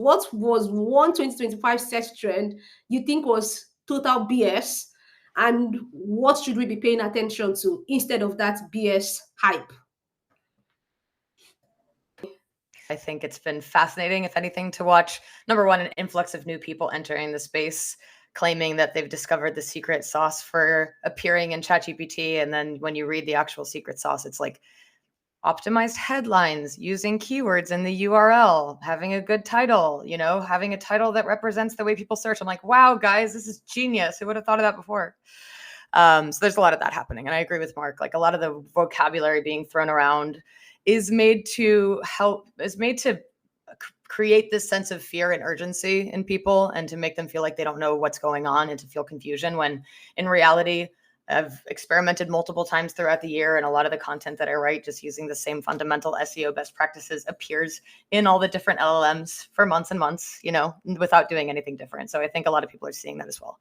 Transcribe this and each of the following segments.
What was one 2025 search trend you think was total BS? And what should we be paying attention to instead of that BS hype? I think it's been fascinating, if anything, to watch, number one, an influx of new people entering the space, claiming that they've discovered the secret sauce for appearing in ChatGPT. And then when you read the actual secret sauce, it's like optimized headlines, using keywords in the URL, having a good title, having a title that represents the way people search. I'm like, wow, guys, this is genius. Who would have thought of that before? So there's a lot of that happening. And I agree with Mark, like a lot of the vocabulary being thrown around is made to create this sense of fear and urgency in people and to make them feel like they don't know what's going on and to feel confusion, when in reality, I've experimented multiple times throughout the year, and a lot of the content that I write, just using the same fundamental SEO best practices, appears in all the different LLMs for months and months, without doing anything different. So I think a lot of people are seeing that as well.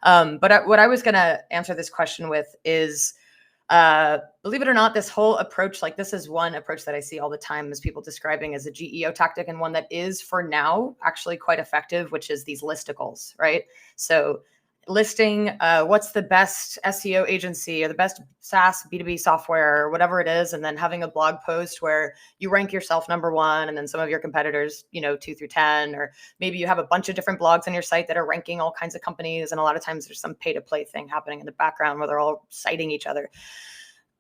But what I was going to answer this question with is, believe it or not, this whole approach, like this is one approach that I see all the time as people describing as a GEO tactic, and one that is for now actually quite effective, which is these listicles, right? So listing what's the best SEO agency or the best SaaS B2B software or whatever it is, and then having a blog post where you rank yourself number 1 and then some of your competitors, 2 through 10, or maybe you have a bunch of different blogs on your site that are ranking all kinds of companies. And a lot of times there's some pay to play thing happening in the background where they're all citing each other.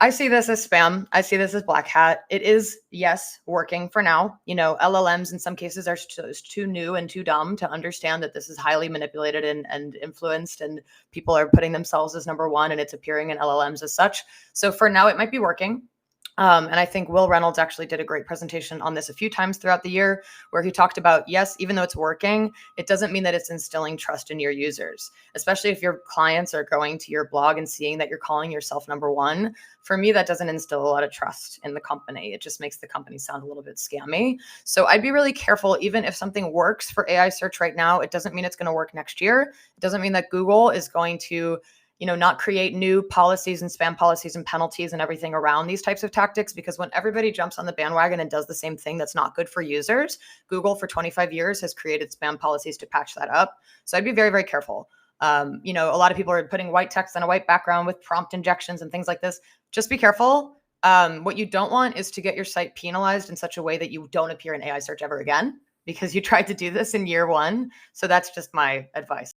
I see this as spam. I see this as black hat. It is, yes, working for now. LLMs in some cases are too new and too dumb to understand that this is highly manipulated and influenced, and people are putting themselves as number 1 and it's appearing in LLMs as such. So for now, it might be working. And I think Will Reynolds actually did a great presentation on this a few times throughout the year, where he talked about, yes, even though it's working, it doesn't mean that it's instilling trust in your users, especially if your clients are going to your blog and seeing that you're calling yourself number 1. For me, that doesn't instill a lot of trust in the company. It just makes the company sound a little bit scammy. So I'd be really careful. Even if something works for AI search right now, it doesn't mean it's going to work next year. It doesn't mean that Google is going to not create new policies and spam policies and penalties and everything around these types of tactics, because when everybody jumps on the bandwagon and does the same thing that's not good for users, Google for 25 years has created spam policies to patch that up. So I'd be very, very careful. A lot of people are putting white text on a white background with prompt injections and things like this. Just be careful. What you don't want is to get your site penalized in such a way that you don't appear in AI search ever again, because you tried to do this in year 1. So that's just my advice.